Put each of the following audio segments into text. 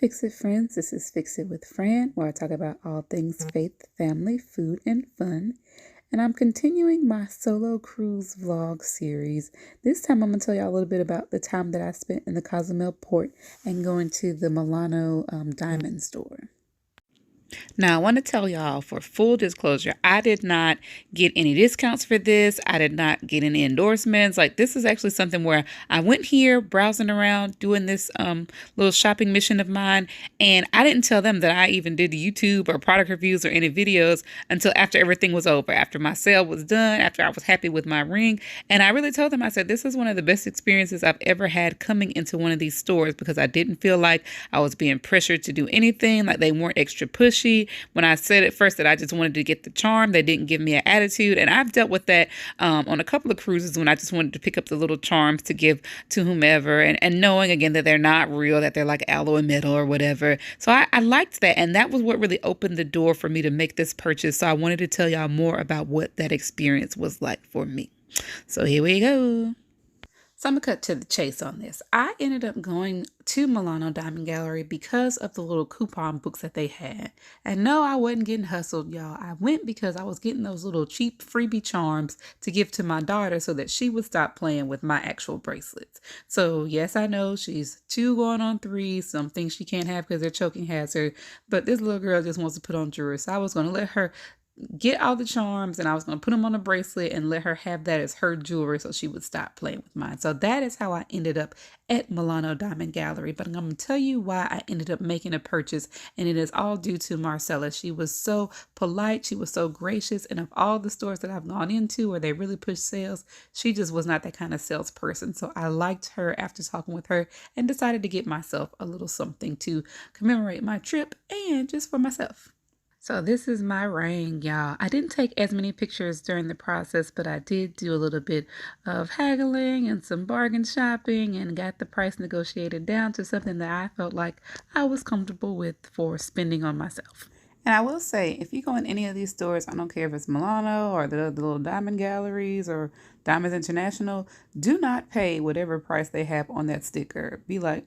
Fix It friends, this is Fix It with Fran, where I talk about all things faith, family, food, and fun. And I'm continuing my solo cruise vlog series. This time I'm going to tell y'all a little bit about the time that I spent in the Cozumel port and going to the Milano diamond store. Now, I want to tell y'all, for full disclosure, I did not get any discounts for this. I did not get any endorsements. Like, this is actually something where I went here browsing around doing this little shopping mission of mine, and I didn't tell them that I even did YouTube or product reviews or any videos until after everything was over, after my sale was done, after I was happy with my ring. And I really told them, I said, this is one of the best experiences I've ever had coming into one of these stores, because I didn't feel like I was being pressured to do anything, like they weren't extra pushy. When I said at first that I just wanted to get the charm, they didn't give me an attitude. And I've dealt with that on a couple of cruises when I just wanted to pick up the little charms to give to whomever, and knowing again that they're not real, that they're like alloy metal or whatever. So I liked that. And that was what really opened the door for me to make this purchase. So I wanted to tell y'all more about what that experience was like for me. So here we go. So I'm going to cut to the chase on this. I ended up going to Milano Diamond Gallery because of the little coupon books that they had. And no, I wasn't getting hustled, y'all. I went because I was getting those little cheap freebie charms to give to my daughter so that she would stop playing with my actual bracelets. So yes, I know she's 2 going on 3. Some things she can't have because their choking hazard. But this little girl just wants to put on jewelry. So I was going to let her get all the charms, and I was going to put them on a bracelet and let her have that as her jewelry so she would stop playing with mine. So that is how I ended up at Milano Diamond Gallery. But I'm going to tell you why I ended up making a purchase, and it is all due to Marcella. She was so polite. She was so gracious. And of all the stores that I've gone into where they really push sales, she just was not that kind of salesperson. So I liked her after talking with her and decided to get myself a little something to commemorate my trip and just for myself. So this is my ring, y'all. I didn't take as many pictures during the process, but I did do a little bit of haggling and some bargain shopping and got the price negotiated down to something that I felt like I was comfortable with for spending on myself. And I will say, if you go in any of these stores, I don't care if it's Milano or the little diamond galleries or Diamonds International, do not pay whatever price they have on that sticker. Be like,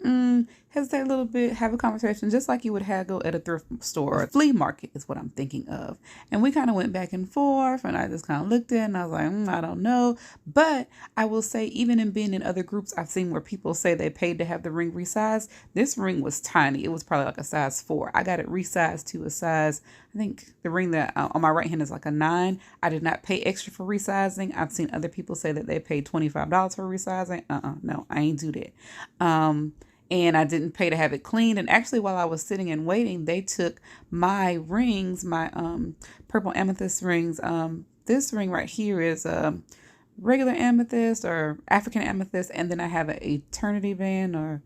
hesitate a little bit, have a conversation, just like you would haggle at a thrift store or a flea market is what I'm thinking of. And we kind of went back and forth, and I just kind of looked at it and I was like, I don't know. But I will say, even in being in other groups, I've seen where people say they paid to have the ring resized. This ring was tiny. It was probably like a size 4. I got it resized to a size, I think the ring that on my right hand is like a 9. I did not pay extra for resizing. I've seen other people say that they paid $25 for resizing. No, I ain't do that. And I didn't pay to have it cleaned. And actually, while I was sitting and waiting, they took my rings, my purple amethyst rings. This ring right here is regular amethyst or African amethyst, and then I have an eternity band, or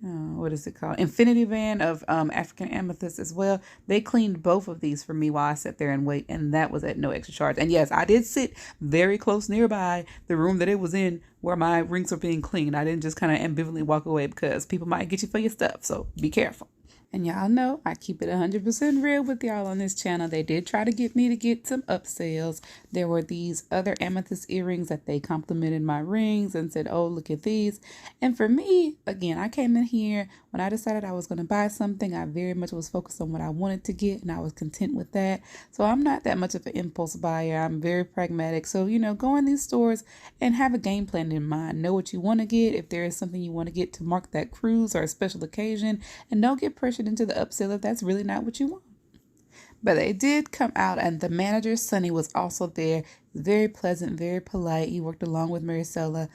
what is it called? Infinity band of African amethyst as well. They cleaned both of these for me while I sat there and wait, and that was at no extra charge. And yes, I did sit very close nearby the room that it was in where my rings were being cleaned. I didn't just kind of ambivalently walk away, because people might get you for your stuff, so be careful. And y'all know I keep it 100% real with y'all on this channel. They did try to get me to get some upsells. There were these other amethyst earrings that they complimented my rings and said, oh, look at these. And for me, again, I came in here when I decided I was going to buy something. I very much was focused on what I wanted to get, and I was content with that. So I'm not that much of an impulse buyer. I'm very pragmatic. So, go in these stores and have a game plan in mind. Know what you want to get, if there is something you want to get to mark that cruise or a special occasion, and don't get pressured into the upsell if that's really not what you want. But they did come out, and the manager, Sonny, was also there. Very pleasant, very polite. He worked along with Maricela.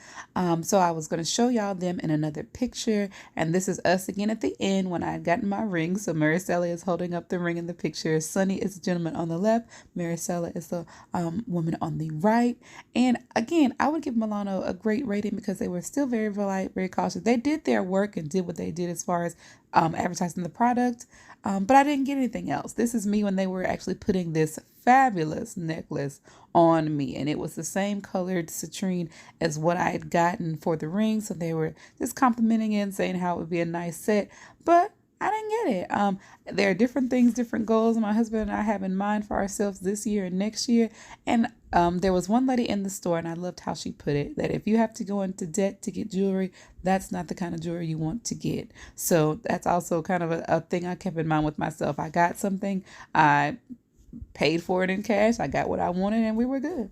So I was going to show y'all them in another picture. And this is us again at the end when I had gotten my ring. So Maricela is holding up the ring in the picture. Sonny is the gentleman on the left. Maricela is the woman on the right. And again, I would give Milano a great rating because they were still very polite, very cautious. They did their work and did what they did as far as advertising the product. But I didn't get anything else. This is me when they were actually putting this fabulous necklace on me, and it was the same colored citrine as what I had gotten for the ring. So they were just complimenting it and saying how it would be a nice set, but I didn't get it. There are different things, different goals my husband and I have in mind for ourselves this year and next year, and There was one lady in the store, and I loved how she put it, that if you have to go into debt to get jewelry, that's not the kind of jewelry you want to get. So that's also kind of a thing I kept in mind with myself. I got something, I paid for it in cash, I got what I wanted, and we were good.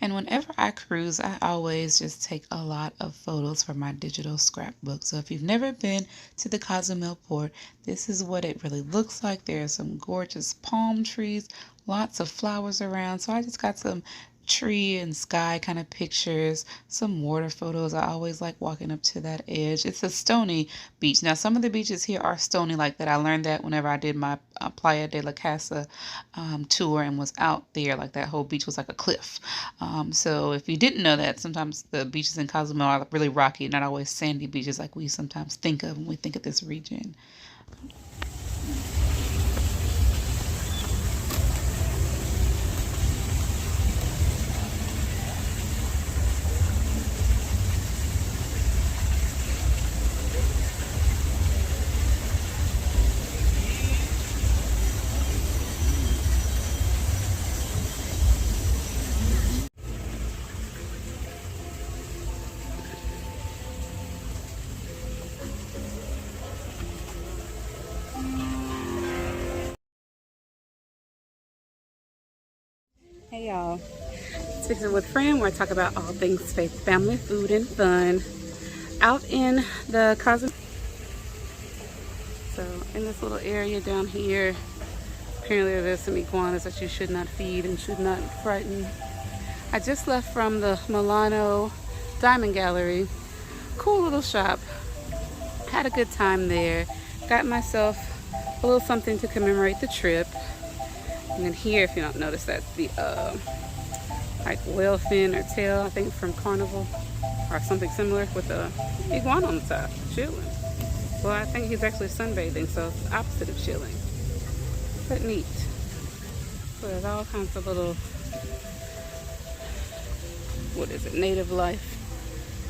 And whenever I cruise, I always just take a lot of photos for my digital scrapbook. So if you've never been to the Cozumel port, this is what it really looks like. There are some gorgeous palm trees, lots of flowers around. So I just got some tree and sky kind of pictures, some water photos. I always like walking up to that edge. It's a stony beach. Now, some of the beaches here are stony like that. I learned that whenever I did my Playa de la Casa tour and was out there. Like that whole beach was like a cliff. So if you didn't know that, sometimes the beaches in Cozumel are really rocky, not always sandy beaches like we sometimes think of when we think of this region. Hey y'all, it's Fixing with Fran, where I talk about all things faith, family, food, and fun. Out in the Cozumel, so in this little area down here, apparently there's some iguanas that you should not feed and should not frighten. I just left from the Milano Diamond Gallery. Cool little shop. Had a good time there. Got myself a little something to commemorate the trip. And then here, if you don't notice, that's the like whale fin or tail, I think from Carnival or something similar, with a iguana on the top, chilling. Well, I think he's actually sunbathing, so it's the opposite of chilling. But neat. So there's all kinds of little, what is it, native life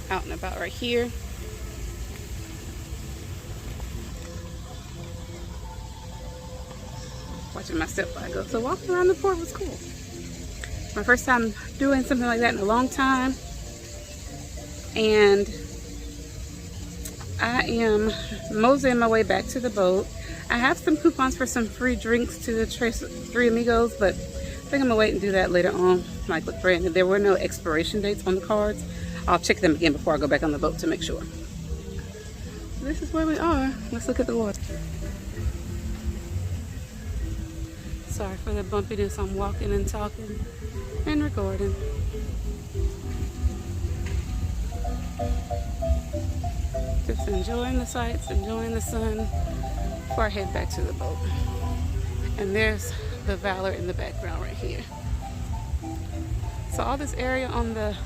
out and about right here. Watching my step I go. So walking around the port was cool. My first time doing something like that in a long time. And I am moseying my way back to the boat. I have some coupons for some free drinks to the Three Amigos, but I think I'm gonna wait and do that later on. Like with Brandon, there were no expiration dates on the cards. I'll check them again before I go back on the boat to make sure. This is where we are. Let's look at the water. Sorry for the bumpiness. I'm walking and talking and recording. Just enjoying the sights, enjoying the sun before I head back to the boat. And there's the Valor in the background right here. So all this area on the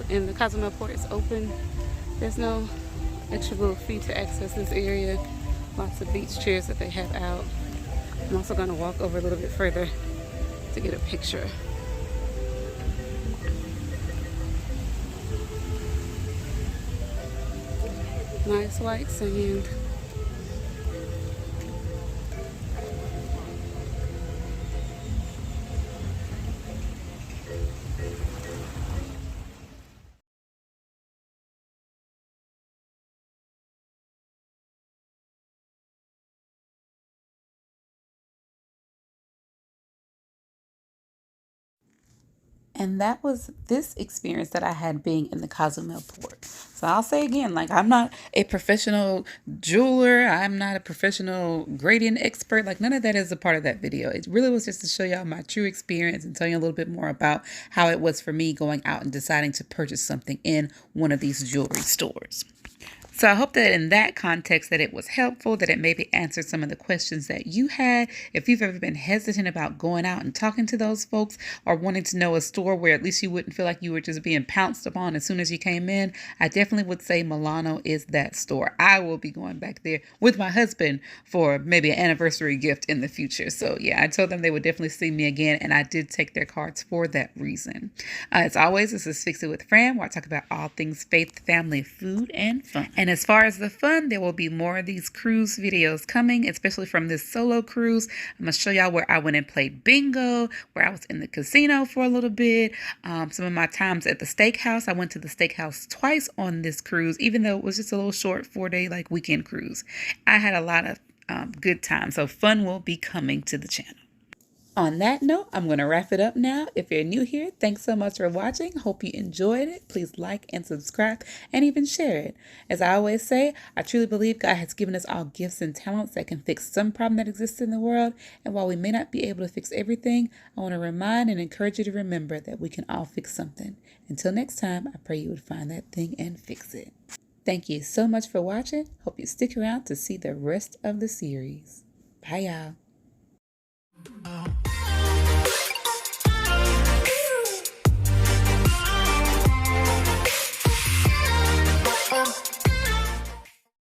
in the Cozumel port is open. There's no extra little fee to access this area. Lots of beach chairs that they have out. I'm also going to walk over a little bit further to get a picture. Nice white sand. And that was this experience that I had being in the Cozumel port. So I'll say again, like, I'm not a professional jeweler. I'm not a professional gradient expert. Like, none of that is a part of that video. It really was just to show y'all my true experience and tell you a little bit more about how it was for me going out and deciding to purchase something in one of these jewelry stores. So I hope that in that context that it was helpful, that it maybe answered some of the questions that you had. If you've ever been hesitant about going out and talking to those folks, or wanting to know a store where at least you wouldn't feel like you were just being pounced upon as soon as you came in, I definitely would say Milano is that store. I will be going back there with my husband for maybe an anniversary gift in the future. So yeah, I told them they would definitely see me again, and I did take their cards for that reason. As always, this is Fix It with Fran, where I talk about all things faith, family, food, and fun. And And as far as the fun, there will be more of these cruise videos coming, especially from this solo cruise. I'm going to show y'all where I went and played bingo, where I was in the casino for a little bit, some of my times at the steakhouse. I went to the steakhouse twice on this cruise, even though it was just a little short 4-day like weekend cruise. I had a lot of good times, so fun will be coming to the channel. On that note, I'm going to wrap it up now. If you're new here, thanks so much for watching. Hope you enjoyed it. Please like and subscribe and even share it. As I always say, I truly believe God has given us all gifts and talents that can fix some problem that exists in the world. And while we may not be able to fix everything, I want to remind and encourage you to remember that we can all fix something. Until next time, I pray you would find that thing and fix it. Thank you so much for watching. Hope you stick around to see the rest of the series. Bye, y'all.